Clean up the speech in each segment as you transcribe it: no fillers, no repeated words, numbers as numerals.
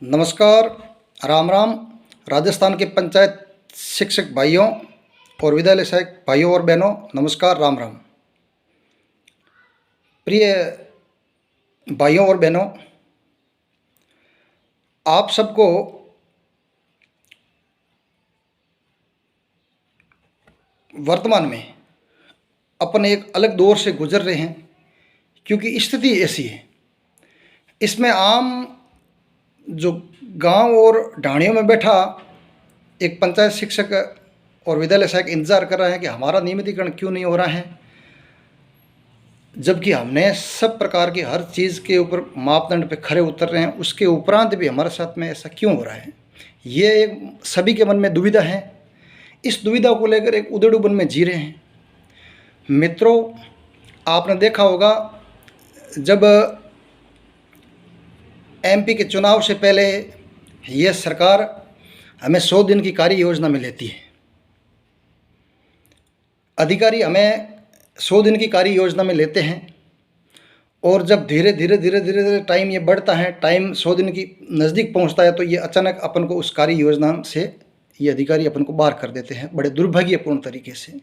नमस्कार, राम राम। राजस्थान के पंचायत शिक्षक भाइयों और विद्यालय सहायक भाइयों और बहनों, नमस्कार, राम राम। प्रिय भाइयों और बहनों, आप सबको वर्तमान में अपन एक अलग दौर से गुजर रहे हैं, क्योंकि स्थिति ऐसी है। इसमें आम जो गांव और ढाणियों में बैठा एक पंचायत शिक्षक और विद्यालय सहायक इंतजार कर रहा है कि हमारा नियमितीकरण क्यों नहीं हो रहा है, जबकि हमने सब प्रकार की हर चीज़ के ऊपर मापदंड पे खरे उतर रहे हैं। उसके उपरांत भी हमारे साथ में ऐसा क्यों हो रहा है, ये एक सभी के मन में दुविधा है। इस दुविधा को लेकर एक उधेड़बन में जी रहे हैं। मित्रों, आपने देखा होगा, जब एमपी के चुनाव से पहले यह सरकार हमें 100 दिन की कार्य योजना में लेती है। अधिकारी हमें 100 दिन की कार्य योजना में लेते हैं, और जब धीरे धीरे टाइम ये बढ़ता है, टाइम 100 दिन की नज़दीक पहुंचता है, तो ये अचानक अपन को उस कार्य योजना से ये अधिकारी अपन को बाहर कर देते हैं, बड़े दुर्भाग्यपूर्ण तरीके से,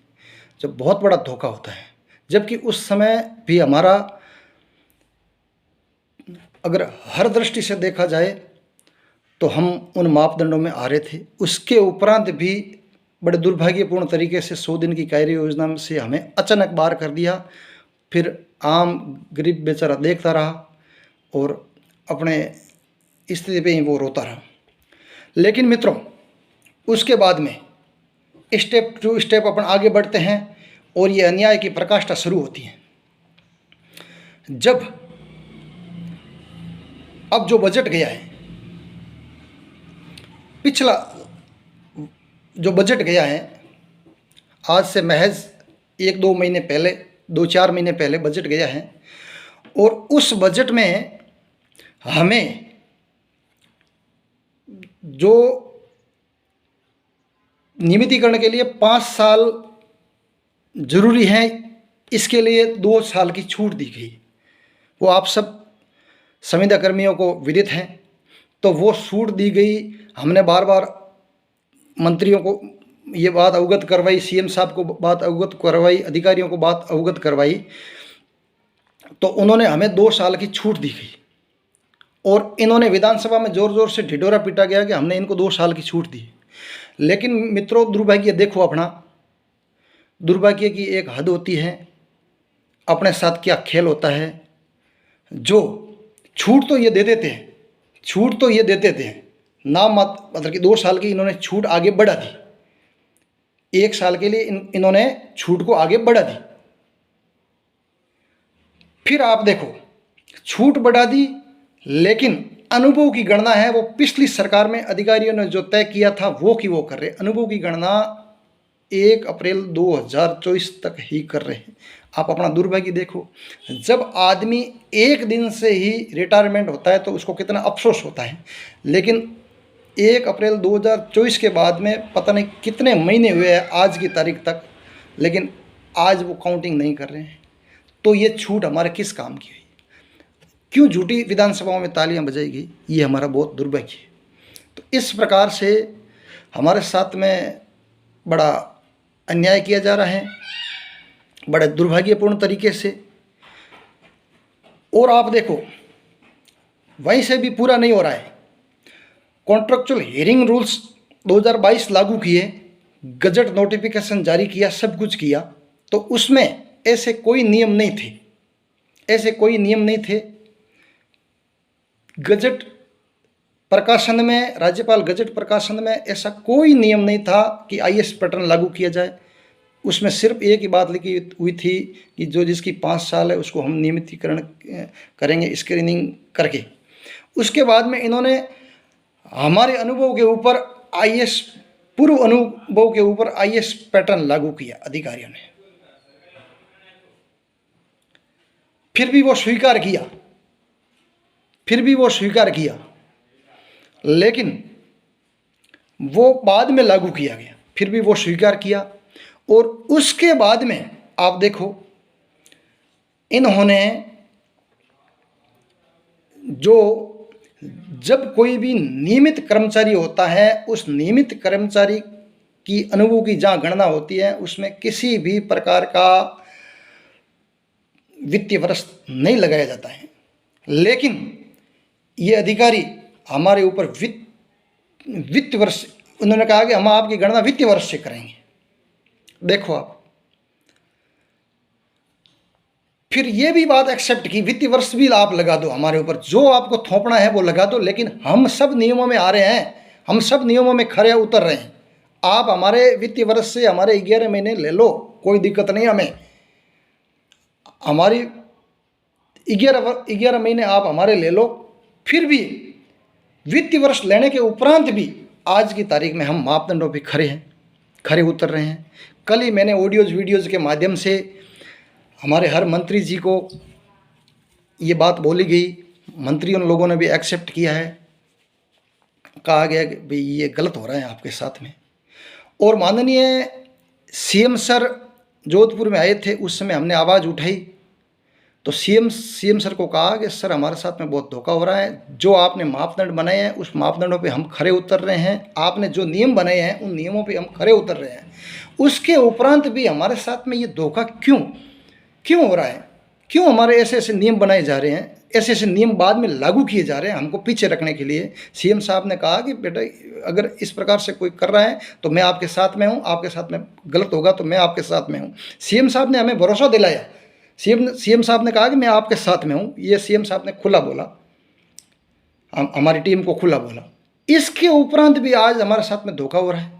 जब बहुत बड़ा धोखा होता है। जबकि उस समय भी हमारा, अगर हर दृष्टि से देखा जाए तो हम उन मापदंडों में आ रहे थे। उसके उपरांत भी बड़े दुर्भाग्यपूर्ण तरीके से 100 दिन की कार्य योजना से हमें अचानक बाहर कर दिया। फिर आम गरीब बेचारा देखता रहा और अपने स्थिति पे ही वो रोता रहा। लेकिन मित्रों, उसके बाद में स्टेप टू स्टेप अपन आगे बढ़ते हैं और ये अन्याय की प्रकाष्ठा शुरू होती है। जब अब जो बजट गया है, पिछला जो बजट गया है, आज से महज 1-2 महीने पहले, 2-4 महीने पहले बजट गया है, और उस बजट में हमें जो नियमितीकरण के लिए 5 साल जरूरी है, इसके लिए 2 साल की छूट दी गई। वो आप सब संविदा कर्मियों को विदित हैं। तो वो छूट दी गई। हमने बार बार मंत्रियों को ये बात अवगत करवाई, सीएम साहब को बात अवगत करवाई, अधिकारियों को बात अवगत करवाई, तो उन्होंने हमें 2 साल की छूट दी गई। और इन्होंने विधानसभा में ज़ोर ज़ोर से ढिढोरा पीटा गया कि हमने इनको 2 साल की छूट दी। लेकिन मित्रों, दुर्भाग्य देखो अपना, दुर्भाग्य की एक हद होती है। अपने साथ क्या खेल होता है। जो छूट तो ये दे देते हैं, छूट तो ये दे देते हैं, नाम मतलब कि 2 साल की इन्होंने छूट आगे बढ़ा दी। 1 साल के लिए इन्होंने छूट को आगे बढ़ा दी। फिर आप देखो, छूट बढ़ा दी, लेकिन अनुभव की गणना है वो पिछली सरकार में अधिकारियों ने जो तय किया था वो की वो कर रहे। अनुभव की गणना 1 अप्रैल 2024 तक ही कर रहे हैं। आप अपना दुर्भाग्य देखो। जब आदमी एक दिन से ही रिटायरमेंट होता है तो उसको कितना अफसोस होता है, लेकिन 1 अप्रैल 2024 के बाद में पता नहीं कितने महीने हुए हैं आज की तारीख तक, लेकिन आज वो काउंटिंग नहीं कर रहे हैं। तो ये छूट हमारे किस काम की है? क्यों झूठी विधानसभाओं में तालियां बजाई गई? ये हमारा बहुत दुर्भाग्य है। तो इस प्रकार से हमारे साथ में बड़ा अन्याय किया जा रहा है, बड़े दुर्भाग्यपूर्ण तरीके से। और आप देखो, वहीं से भी पूरा नहीं हो रहा है। कॉन्ट्रेक्चुअल हियरिंग रूल्स 2022 लागू किए, गजट नोटिफिकेशन जारी किया, सब कुछ किया, तो उसमें ऐसे कोई नियम नहीं थे, ऐसे कोई नियम नहीं थे। गजट प्रकाशन में, राज्यपाल गजट प्रकाशन में ऐसा कोई नियम नहीं था कि आईएएस पैटर्न लागू किया जाए। उसमें सिर्फ एक ही बात लिखी हुई थी कि जो जिसकी 5 साल है उसको हम नियमितीकरण करेंगे स्क्रीनिंग करके। उसके बाद में इन्होंने हमारे अनुभव के ऊपर आईएएस, पूर्व अनुभव के ऊपर आईएएस पैटर्न लागू किया अधिकारियों ने। फिर भी वो स्वीकार किया, फिर भी वो स्वीकार किया, लेकिन वो बाद में लागू किया गया। फिर भी वो स्वीकार किया। और उसके बाद में आप देखो, इन्होंने जो जब कोई भी नियमित कर्मचारी होता है, उस नियमित कर्मचारी की अनुभव की जहाँ गणना होती है उसमें किसी भी प्रकार का वित्तीय वर्ष नहीं लगाया जाता है। लेकिन ये अधिकारी हमारे ऊपर वित्त वर्ष, उन्होंने कहा कि हम आपकी गणना वित्तीय वर्ष से करेंगे। देखो आप, फिर ये भी बात एक्सेप्ट की, वित्तीय वर्ष भी आप लगा दो हमारे ऊपर, जो आपको थोपना है वो लगा दो, लेकिन हम सब नियमों में आ रहे हैं, हम सब नियमों में खरे उतर रहे हैं। आप हमारे वित्तीय वर्ष से हमारे 11 महीने ले लो, कोई दिक्कत नहीं हमें। हमारी 11 महीने आप हमारे ले लो, फिर भी वित्तीय वर्ष लेने के उपरांत भी आज की तारीख में हम मापदंडों पे खरे उतर रहे हैं। कल ही मैंने ऑडियोज़ वीडियोज़ के माध्यम से हमारे हर मंत्री जी को ये बात बोली गई, मंत्री उन लोगों ने भी एक्सेप्ट किया है, कहा गया कि भाई ये गलत हो रहा है आपके साथ में। और माननीय सीएम सर जोधपुर में आए थे, उस समय हमने आवाज़ उठाई तो सीएम सर को कहा कि सर हमारे साथ में बहुत धोखा हो रहा है, जो आपने मापदंड बनाए हैं उस मापदंडों पे हम खरे उतर रहे हैं, आपने जो नियम बनाए हैं उन नियमों पे हम खरे उतर रहे हैं, उसके उपरांत भी हमारे साथ में ये धोखा क्यों हो रहा है, क्यों हमारे ऐसे ऐसे नियम बनाए जा रहे हैं, ऐसे ऐसे नियम बाद में लागू किए जा रहे हैं हमको पीछे रखने के लिए। सीएम साहब ने कहा कि बेटा अगर इस प्रकार से कोई कर रहा है तो मैं आपके साथ में हूँ, आपके साथ में गलत होगा तो मैं आपके साथ में हूँ। सीएम साहब ने हमें भरोसा दिलाया, सीएम साहब ने कहा कि मैं आपके साथ में हूँ, ये सीएम साहब ने खुला बोला, हमारी टीम को खुला बोला। इसके उपरांत भी आज हमारे साथ में धोखा हो रहा है।